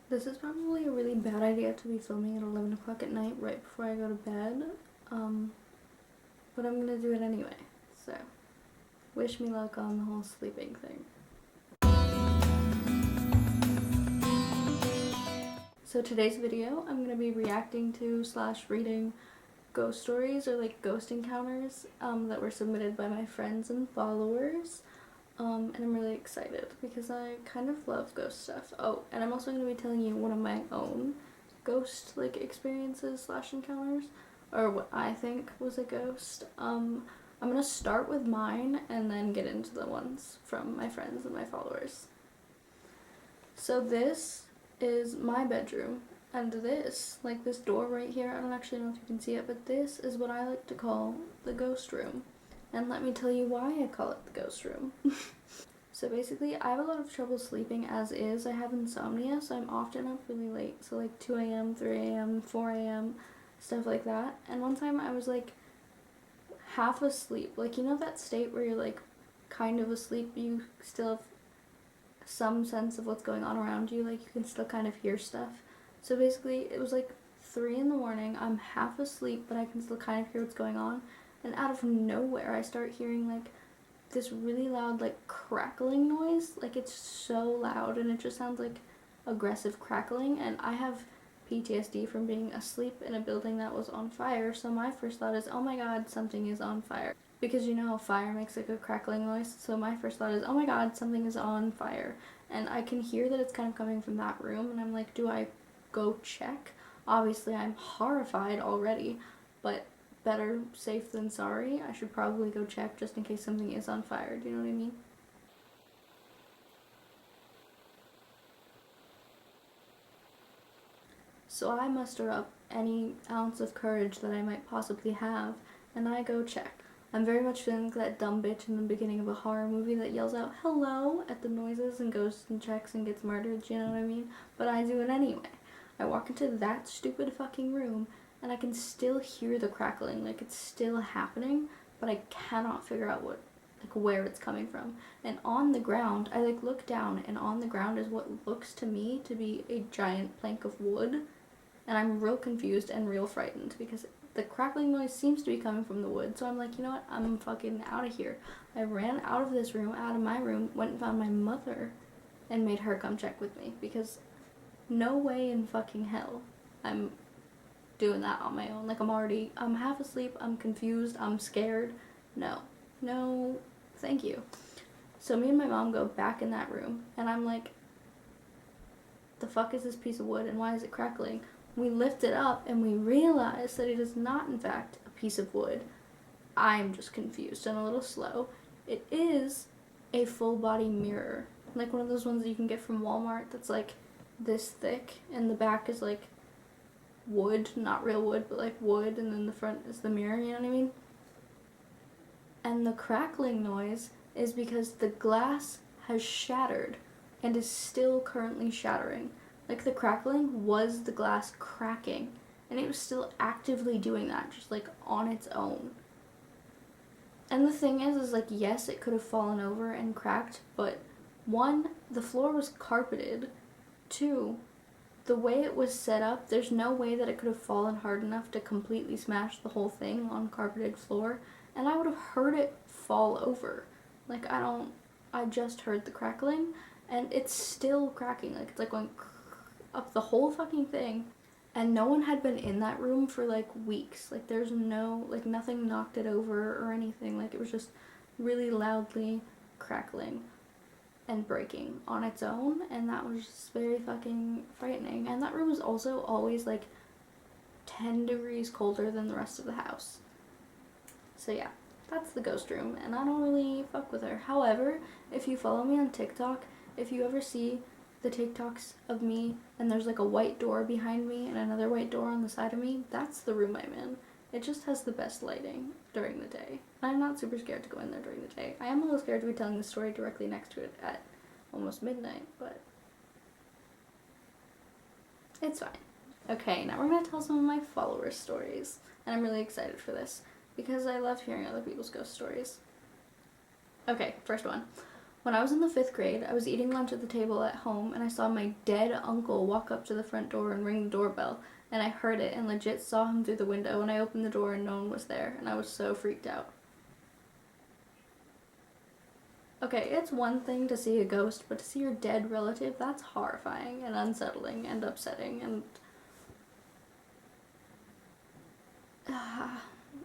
This is probably a really bad idea to be filming at 11 o'clock at night right before I go to bed, but I'm gonna do it anyway, so wish me luck on the whole sleeping thing. So today's video, I'm gonna be reacting to / reading ghost stories or like ghost encounters that were submitted by my friends and followers. And I'm really excited because I kind of love ghost stuff. Oh, and I'm also going to be telling you one of my own ghost like experiences / encounters, or what I think was a ghost. I'm going to start with mine and then get into the ones from my friends and my followers. So this is my bedroom, and this, like this door right here, I don't actually know if you can see it, but this is what I like to call the ghost room. And let me tell you why I call it the ghost room. So basically, I have a lot of trouble sleeping as is. I have insomnia, so I'm often up really late. So like 2 a.m., 3 a.m., 4 a.m., stuff like that. And one time I was like half asleep. Like, you know that state where you're like kind of asleep, but you still have some sense of what's going on around you. Like you can still kind of hear stuff. So basically, it was like 3 in the morning. I'm half asleep, but I can still kind of hear what's going on. And out of nowhere, I start hearing like this really loud like crackling noise. Like it's so loud and it just sounds like aggressive crackling. And I have PTSD from being asleep in a building that was on fire, so my first thought is, oh my god, something is on fire. Because you know fire makes like a crackling noise, so my first thought is, oh my god, something is on fire. And I can hear that it's kind of coming from that room, and I'm like, do I go check? Obviously I'm horrified already, but better safe than sorry. I should probably go check just in case something is on fire. Do you know what I mean? So I muster up any ounce of courage that I might possibly have, and I go check. I'm very much feeling like that dumb bitch in the beginning of a horror movie that yells out hello at the noises and goes and checks and gets murdered, you know what I mean? But I do it anyway. I walk into that stupid fucking room and I can still hear the crackling, like it's still happening, but I cannot figure out where it's coming from. And on the ground, I look down, and on the ground is what looks to me to be a giant plank of wood, and I'm real confused and real frightened because the crackling noise seems to be coming from the wood. So I'm like, you know what, I'm fucking out of here. I ran out of this room, out of my room, went and found my mother and made her come check with me, because no way in fucking hell I'm doing that on my own. Like I'm half asleep, I'm confused, I'm scared. No, thank you. So me and my mom go back in that room, and I'm like, the fuck is this piece of wood and why is it crackling? We lift it up and we realize that it is not in fact a piece of wood. I'm just confused and a little slow. It is a full body mirror. Like one of those ones that you can get from Walmart that's like this thick, and the back is like wood, not real wood, but like wood, and then the front is the mirror, you know what I mean? And the crackling noise is because the glass has shattered and is still currently shattering. Like the crackling was the glass cracking, and it was still actively doing that, just like on its own. And the thing is like, yes, it could have fallen over and cracked, but 1, the floor was carpeted. 2, the way it was set up, there's no way that it could have fallen hard enough to completely smash the whole thing on carpeted floor, and I would have heard it fall over. Like I just heard the crackling, and it's still cracking. Like it's like going up the whole fucking thing, and no one had been in that room for like weeks. Like there's no, like nothing knocked it over or anything. Like it was just really loudly crackling and breaking on its own, and that was just very fucking frightening. And that room was also always like 10 degrees colder than the rest of the house. So yeah, that's the ghost room, and I don't really fuck with her. However, if you follow me on TikTok, if you ever see the TikToks of me and there's like a white door behind me and another white door on the side of me, that's the room I'm in. It just has the best lighting during the day. I'm not super scared to go in there during the day. I am a little scared to be telling the story directly next to it at almost midnight, but it's fine. Okay, now we're going to tell some of my followers' stories, and I'm really excited for this because I love hearing other people's ghost stories. Okay, first one. When I was in the 5th grade, I was eating lunch at the table at home, and I saw my dead uncle walk up to the front door and ring the doorbell, and I heard it and legit saw him through the window, and I opened the door and no one was there, and I was so freaked out. Okay, it's one thing to see a ghost, but to see your dead relative, that's horrifying and unsettling and upsetting, and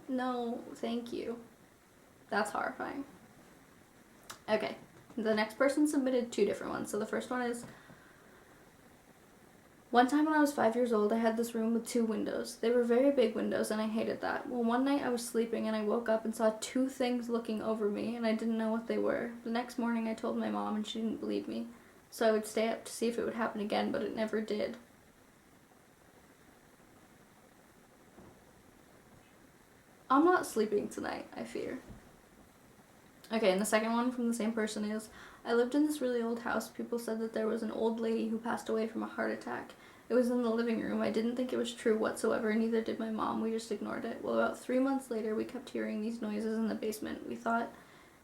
no, thank you. That's horrifying. Okay, the next person submitted 2 different ones. So the first one is, one time when I was 5 years old, I had this room with 2 windows. They were very big windows, and I hated that. Well, one night I was sleeping, and I woke up and saw 2 things looking over me, and I didn't know what they were. The next morning, I told my mom, and she didn't believe me. So I would stay up to see if it would happen again, but it never did. I'm not sleeping tonight, I fear. Okay, and the second one from the same person is, I lived in this really old house. People said that there was an old lady who passed away from a heart attack. It was in the living room. I didn't think it was true whatsoever, neither did my mom. We just ignored it. Well, about 3 months later, we kept hearing these noises in the basement. We thought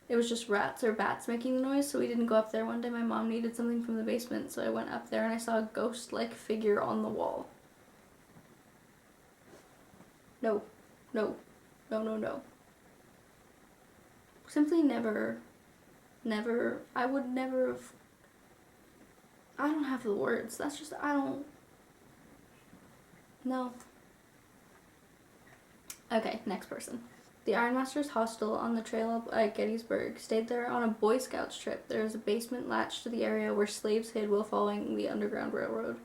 it was just rats or bats making the noise, so we didn't go up there. One day my mom needed something from the basement, so I went up there and I saw a ghost-like figure on the wall. No. No. No, no, no. Simply never, I would never have, I don't have the words. That's just, no. Okay, next person. The Ironmaster's hostel on the trail up at Gettysburg. Stayed there on a Boy Scouts trip. There is a basement latched to the area where slaves hid while following the Underground Railroad.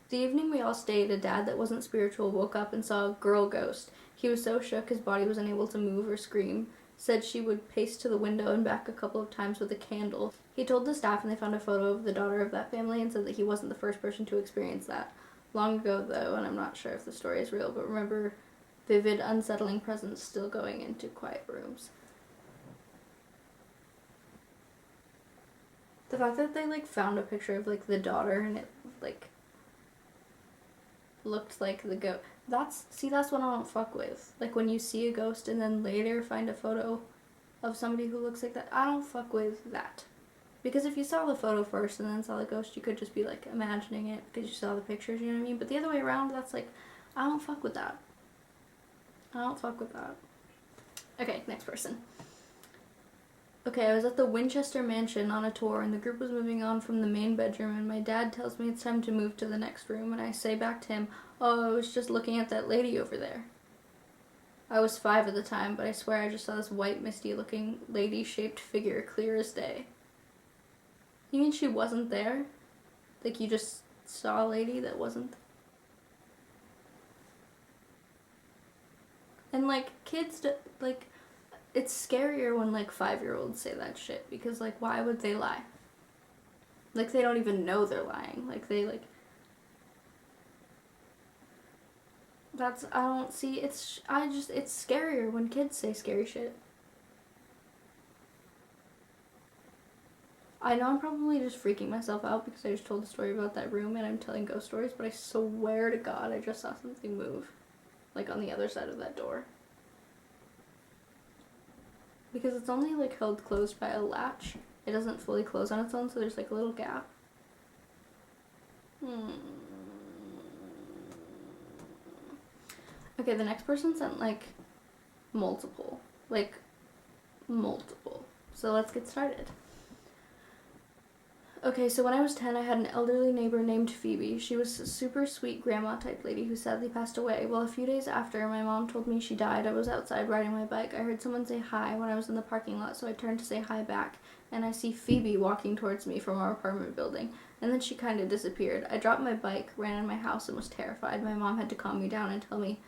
The evening we all stayed, a dad that wasn't spiritual woke up and saw a girl ghost. He was so shook his body was unable to move or scream. Said she would pace to the window and back a couple of times with a candle. He told the staff and they found a photo of the daughter of that family and said that he wasn't the first person to experience that. Long ago though, and I'm not sure if the story is real, but remember vivid, unsettling presence still going into quiet rooms. The fact that they found a picture of the daughter and it looked like the ghost. That's what I don't fuck with. When you see a ghost and then later find a photo of somebody who looks like that, I don't fuck with that. Because if you saw the photo first and then saw the ghost, you could just be imagining it because you saw the pictures, you know what I mean? But the other way around, that's I don't fuck with that. Okay, next person. Okay, I was at the Winchester Mansion on a tour, and the group was moving on from the main bedroom, and my dad tells me it's time to move to the next room, and I say back to him, oh, I was just looking at that lady over there. I was 5 at the time, but I swear I just saw this white, misty-looking, lady-shaped figure clear as day. You mean she wasn't there? You just saw a lady that wasn't? And, kids, it's scarier when 5-year-olds say that shit because why would they lie? They don't even know they're lying. That's, I don't see, it's scarier when kids say scary shit. I know I'm probably just freaking myself out because I just told the story about that room and I'm telling ghost stories, but I swear to God I just saw something move on the other side of that door. Because it's only held closed by a latch. It doesn't fully close on its own, so there's a little gap. Okay, the next person sent multiple. Multiple. So let's get started. Okay, so when I was 10, I had an elderly neighbor named Phoebe. She was a super sweet grandma-type lady who sadly passed away. Well, a few days after my mom told me she died, I was outside riding my bike. I heard someone say hi when I was in the parking lot, so I turned to say hi back, and I see Phoebe walking towards me from our apartment building, and then she kind of disappeared. I dropped my bike, ran in my house, and was terrified. My mom had to calm me down and tell me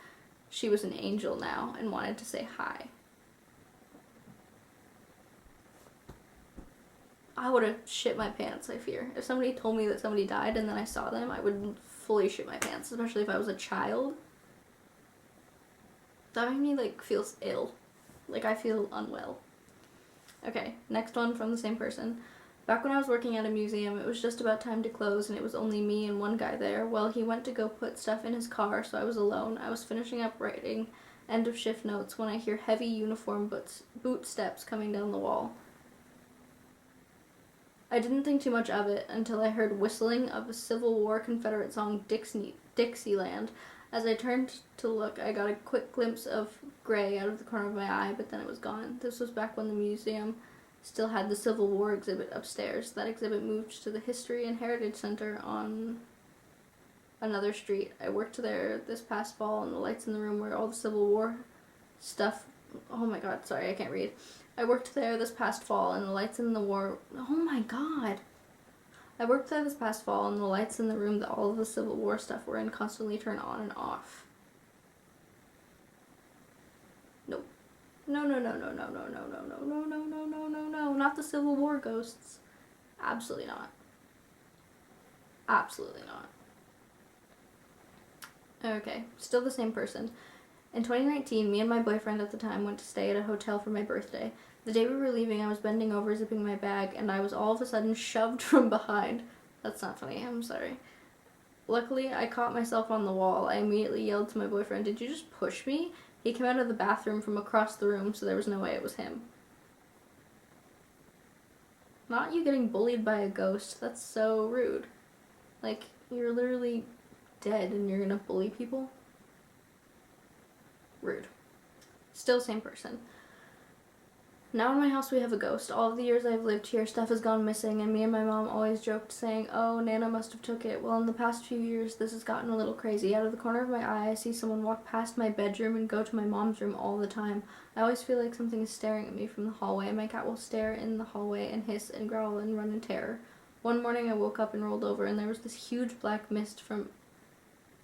she was an angel now and wanted to say hi. I would have shit my pants, I fear. If somebody told me that somebody died and then I saw them, I would fully shit my pants, especially if I was a child. That made me, feel ill. I feel unwell. Okay, next one from the same person. Back when I was working at a museum, it was just about time to close and it was only me and one guy there. Well, he went to go put stuff in his car, so I was alone. I was finishing up writing end of shift notes when I hear heavy uniform boot steps coming down the wall. I didn't think too much of it until I heard whistling of a Civil War Confederate song, Dixieland. As I turned to look, I got a quick glimpse of gray out of the corner of my eye, but then it was gone. This was back when the museum still had the Civil War exhibit upstairs. That exhibit moved to the History and Heritage Center on another street. I worked there this past fall, and the lights in the room where all the Civil War stuff... Oh my god, sorry, I can't read. I worked there this past fall, and the lights in the war... Oh my god. I worked there this past fall, and the lights in the room that all of the Civil War stuff were in constantly turn on and off. Nope. No, no, no, no, no, no, no, no, no, no, no, no, no, no, no, not the Civil War ghosts. Absolutely not. Absolutely not. Okay, still the same person. In 2019, me and my boyfriend at the time went to stay at a hotel for my birthday. The day we were leaving, I was bending over, zipping my bag, and I was all of a sudden shoved from behind. That's not funny, I'm sorry. Luckily, I caught myself on the wall. I immediately yelled to my boyfriend, "Did you just push me?" He came out of the bathroom from across the room, so there was no way it was him. Not you getting bullied by a ghost. That's so rude. Like, you're literally dead and you're gonna bully people? Rude. Still same person. Now in my house we have a ghost. All of the years I've lived here, stuff has gone missing, and me and my mom always joked saying, "Oh, Nana must have took it." Well, in the past few years, this has gotten a little crazy. Out of the corner of my eye, I see someone walk past my bedroom and go to my mom's room all the time. I always feel like something is staring at me from the hallway. My cat will stare in the hallway and hiss and growl and run in terror. One morning I woke up and rolled over, and there was this huge black mist from,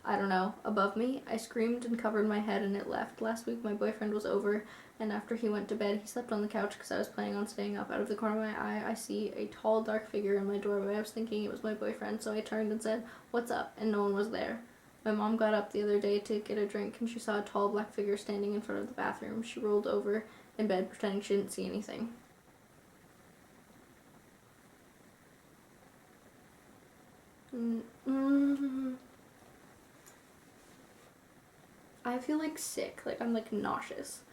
I don't know, above me. I screamed and covered my head, and it left. Last week my boyfriend was over, and after he went to bed, he slept on the couch because I was planning on staying up. Out of the corner of my eye, I see a tall, dark figure in my doorway. I was thinking it was my boyfriend, so I turned and said, "What's up?" and no one was there. My mom got up the other day to get a drink, and she saw a tall, black figure standing in front of the bathroom. She rolled over in bed, pretending she didn't see anything. I feel like sick, like I'm like nauseous.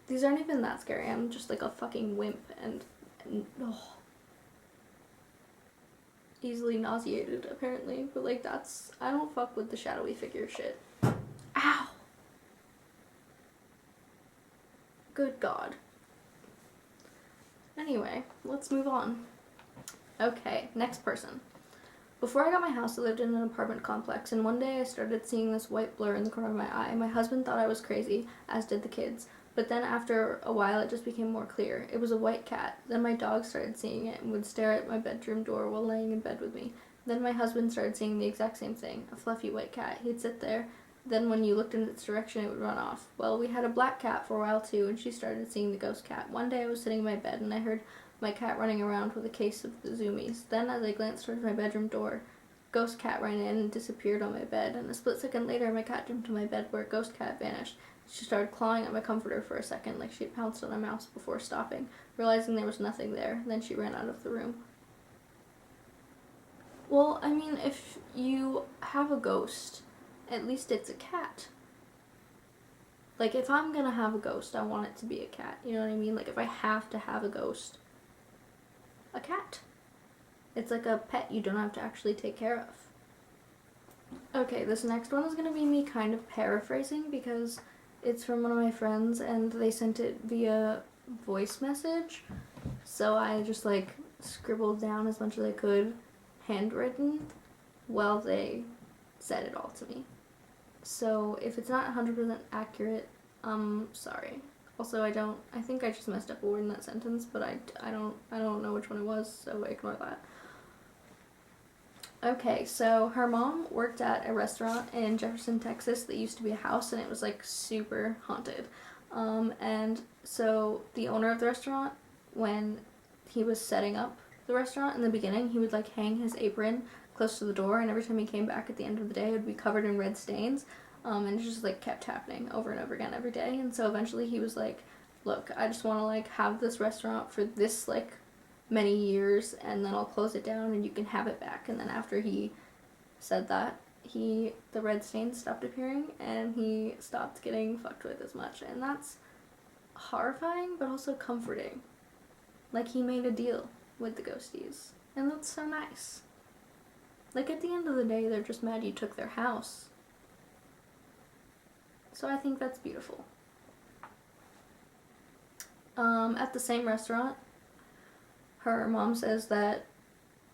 These aren't even that scary. I'm just like a fucking wimp and oh, easily nauseated apparently, but like that's, I don't fuck with the shadowy figure shit. Ow! Good God. Anyway, let's move on. Okay, next person. Before I got my house, I lived in an apartment complex, and one day I started seeing this white blur in the corner of my eye. My husband thought I was crazy, as did the kids, but then after a while it just became more clear. It was a white cat. Then my dog started seeing it and would stare at my bedroom door while laying in bed with me. Then my husband started seeing the exact same thing, a fluffy white cat. He'd sit there, then when you looked in its direction it would run off. Well, we had a black cat for a while too, and she started seeing the ghost cat. One day I was sitting in my bed and I heard my cat running around with a case of the zoomies. Then as I glanced towards my bedroom door, ghost cat ran in and disappeared on my bed, and a split second later my cat jumped to my bed where ghost cat vanished. She started clawing at my comforter for a second, like she had pounced on a mouse before stopping, realizing there was nothing there. Then she ran out of the room. Well, I mean, if you have a ghost, at least it's a cat. Like, if I'm gonna have a ghost, I want it to be a cat. You know what I mean? Like, if I have to have a ghost, a cat. It's like a pet you don't have to actually take care of. Okay, this next one is gonna be me kind of paraphrasing because it's from one of my friends and they sent it via voice message. So I just like scribbled down as much as I could, handwritten, while they said it all to me. So if it's not 100% accurate, sorry. Also, I think I just messed up a word in that sentence, but I don't know which one it was, so ignore that. Okay, so her mom worked at a restaurant in Jefferson, Texas that used to be a house, and it was like super haunted. And so the owner of the restaurant, when he was setting up the restaurant in the beginning, he would like hang his apron close to the door, and every time he came back at the end of the day, it would be covered in red stains. And it just like kept happening over and over again every day. And so eventually he was like, "Look, I just want to like have this restaurant for this like many years, and then I'll close it down and you can have it back." And then after he said that, the red stains stopped appearing and he stopped getting fucked with as much. And that's horrifying, but also comforting. Like, he made a deal. with the ghosties. And that's so nice. Like, at the end of the day, they're just mad you took their house. So I think that's beautiful. At the same restaurant, her mom says that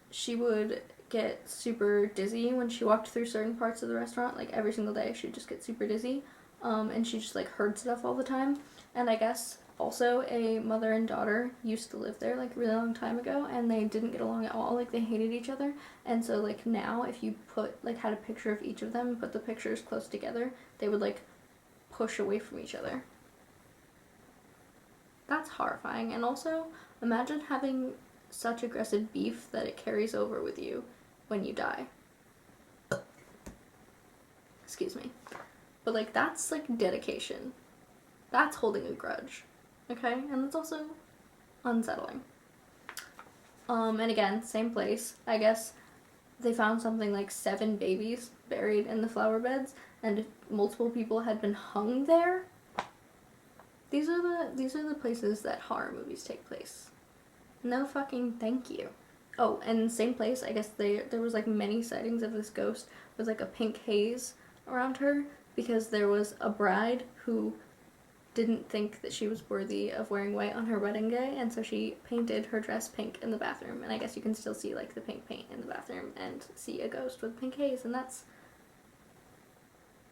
she would get super dizzy when she walked through certain parts of the restaurant. Like, every single day, she'd just get super dizzy. And she just, like, heard stuff all the time. And I guess also a mother and daughter used to live there, like, a really long time ago, and they didn't get along at all. Like, they hated each other. And so, like, now, if you had a picture of each of them and put the pictures close together, they would, like, push away from each other. That's horrifying. And also, imagine having such aggressive beef that it carries over with you when you die. Excuse me. But, like, that's, like, dedication. That's holding a grudge. Okay? And it's also unsettling. And again, same place. I guess they found something like 7 babies buried in the flower beds, and multiple people had been hung there. These are the places that horror movies take place. No fucking thank you. Oh, and same place, I guess there was like many sightings of this ghost with like a pink haze around her, because there was a bride who didn't think that she was worthy of wearing white on her wedding day, and so she painted her dress pink in the bathroom, and I guess you can still see like the pink paint in the bathroom and see a ghost with pink haze, and that's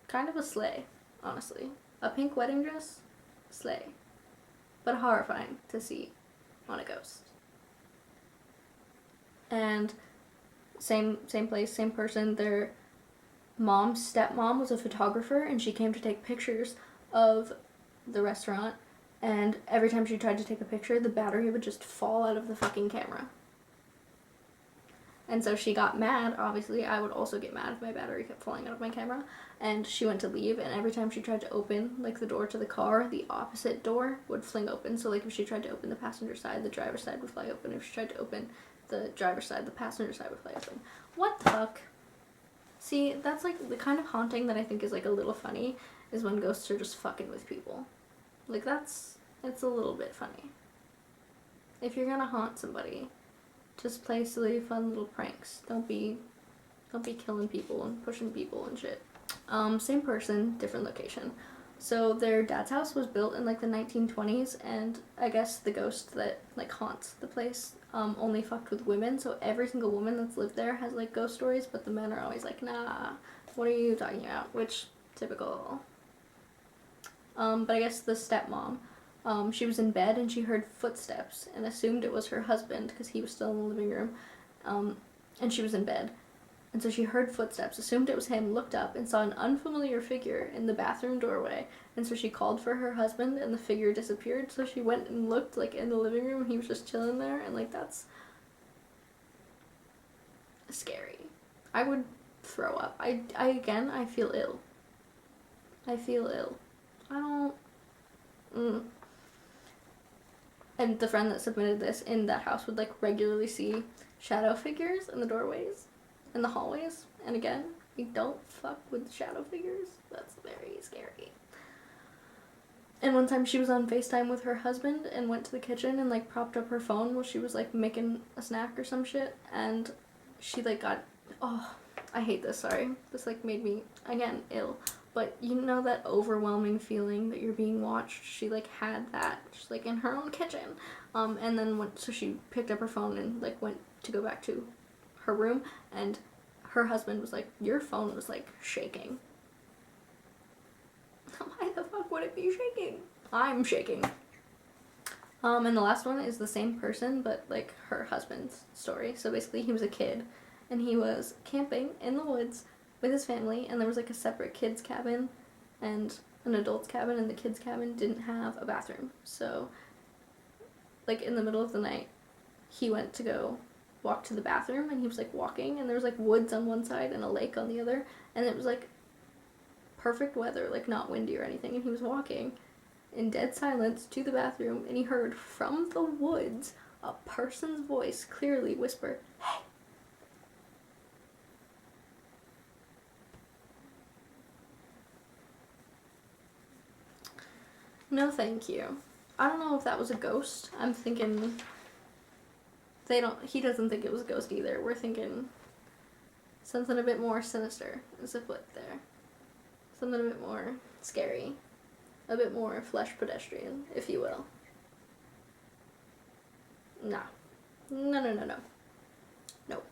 kind of a slay, honestly. A pink wedding dress? Slay. But horrifying to see on a ghost. And same place, same person. Their mom's stepmom was a photographer, and she came to take pictures of the restaurant, and every time she tried to take a picture, the battery would just fall out of the fucking camera. And so she got mad. Obviously, I would also get mad if my battery kept falling out of my camera. And she went to leave, and every time she tried to open, like, the door to the car, the opposite door would fling open. So, like, if she tried to open the passenger side, the driver's side would fly open. If she tried to open the driver's side, the passenger side would fly open. What the fuck? See, that's, like, the kind of haunting that I think is, like, a little funny is when ghosts are just fucking with people. Like, it's a little bit funny. If you're gonna haunt somebody, just play silly, fun little pranks. Don't be killing people and pushing people and shit. Same person, different location. So their dad's house was built in like the 1920s, and I guess the ghost that like haunts the place only fucked with women. So every single woman that's lived there has like ghost stories, but the men are always like, nah, what are you talking about? Which, typical. But I guess the stepmom, she was in bed and she heard footsteps and assumed it was her husband because he was still in the living room, and she was in bed. And so she heard footsteps, assumed it was him, looked up, and saw an unfamiliar figure in the bathroom doorway. And so she called for her husband, and the figure disappeared. So she went and looked, like, in the living room, and he was just chilling there. And, like, that's scary. I would throw up. I feel ill. I feel ill. I don't... And the friend that submitted this in that house would, like, regularly see shadow figures in the doorways. In the hallways, and again, we don't fuck with shadow figures. That's very scary. And one time she was on FaceTime with her husband and went to the kitchen and like propped up her phone while she was like making a snack or some shit, and she like got, oh, I hate this, sorry. This like made me, again, ill. But you know that overwhelming feeling that you're being watched? She like had that, just like in her own kitchen. And then so she picked up her phone and like went to go back to her room, and her husband was like, your phone was like shaking. Why the fuck would it be shaking? I'm shaking. And the last one is the same person, but like her husband's story. So basically he was a kid and he was camping in the woods with his family, and there was like a separate kids cabin and an adult's cabin, and the kids cabin didn't have a bathroom. So like in the middle of the night he went to go walk to the bathroom, and he was like walking, and there was like woods on one side and a lake on the other, and it was like perfect weather, like not windy or anything, and he was walking in dead silence to the bathroom, and he heard from the woods a person's voice clearly whisper, "Hey." No thank you. I don't know if that was a ghost. I'm thinking he doesn't think it was a ghost either. We're thinking something a bit more sinister is afoot there. Something a bit more scary. A bit more flesh pedestrian, if you will. Nah. No. Nope.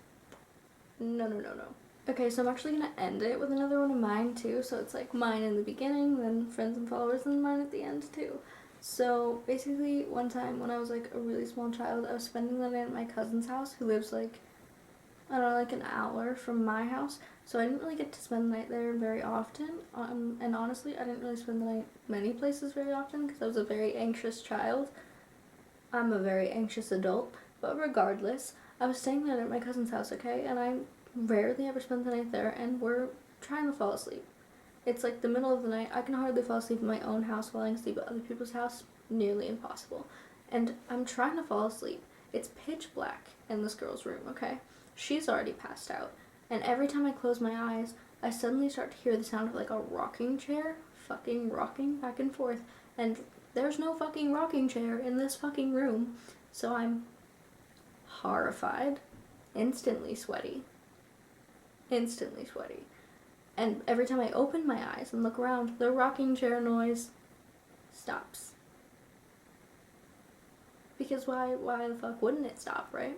No. Okay, so I'm actually gonna end it with another one of mine too, so it's like mine in the beginning, then friends and followers, and mine at the end too. So basically, one time when I was like a really small child, I was spending the night at my cousin's house, who lives like, I don't know, like an hour from my house. So I didn't really get to spend the night there very often. And honestly, I didn't really spend the night many places very often because I was a very anxious child. I'm a very anxious adult, but regardless, I was staying there at my cousin's house, okay? And I rarely ever spend the night there, and we're trying to fall asleep. It's like the middle of the night. I can hardly fall asleep in my own house while I can sleep at other people's house. Nearly impossible. And I'm trying to fall asleep. It's pitch black in this girl's room, okay? She's already passed out. And every time I close my eyes, I suddenly start to hear the sound of like a rocking chair fucking rocking back and forth. And there's no fucking rocking chair in this fucking room. So I'm horrified, instantly sweaty. And every time I open my eyes and look around, the rocking chair noise stops. Because why the fuck wouldn't it stop, right?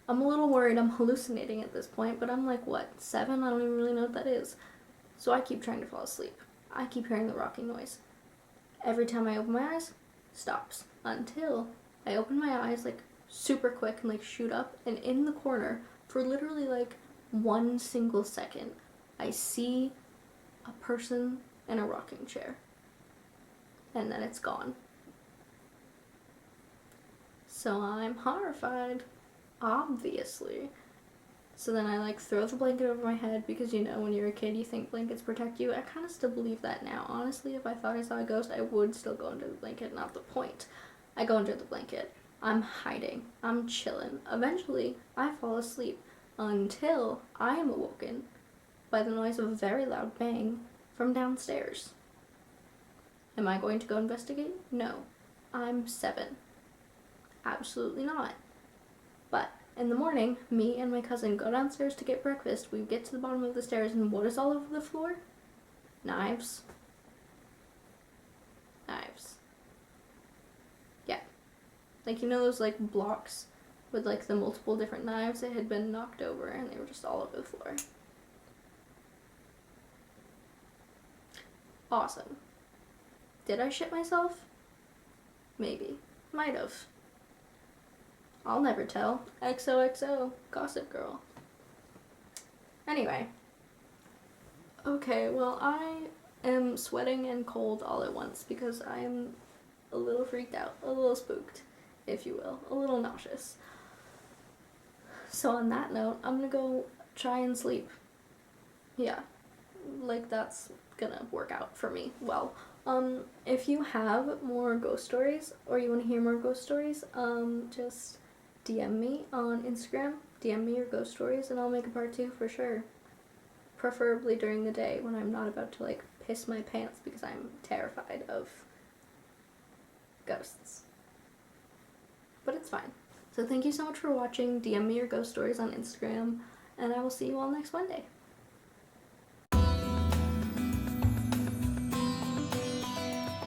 I'm a little worried I'm hallucinating at this point, but I'm like, what, 7? I don't even really know what that is. So I keep trying to fall asleep. I keep hearing the rocking noise. Every time I open my eyes, stops. Until I open my eyes, like, super quick and, like, shoot up. And in the corner, for literally, like, 1 single second, I see a person in a rocking chair. And then it's gone. So I'm horrified. Obviously. So then I like throw the blanket over my head because, you know, when you're a kid you think blankets protect you. I kind of still believe that now. Honestly, if I thought I saw a ghost, I would still go under the blanket. Not the point. I go under the blanket. I'm hiding. I'm chilling. Eventually, I fall asleep until I am awoken by the noise of a very loud bang from downstairs. Am I going to go investigate? No. I'm 7. Absolutely not. But in the morning, me and my cousin go downstairs to get breakfast. We get to the bottom of the stairs, and what is all over the floor? Knives. Yeah. Like, you know those, like, blocks with, like, the multiple different knives? It had been knocked over, and they were just all over the floor. Awesome. Did I shit myself? Maybe. Might have. I'll never tell. XOXO. Gossip Girl. Anyway. Okay, well, I am sweating and cold all at once because I am a little freaked out. A little spooked, if you will. A little nauseous. So on that note, I'm gonna go try and sleep. Yeah. Like, that's gonna work out for me well. If you have more ghost stories, or you want to hear more ghost stories, just DM me on Instagram. DM me your ghost stories, and I'll make a part 2 for sure. Preferably during the day when I'm not about to, like, piss my pants because I'm terrified of ghosts. But it's fine. So thank you so much for watching. DM me your ghost stories on Instagram, and I will see you all next Monday.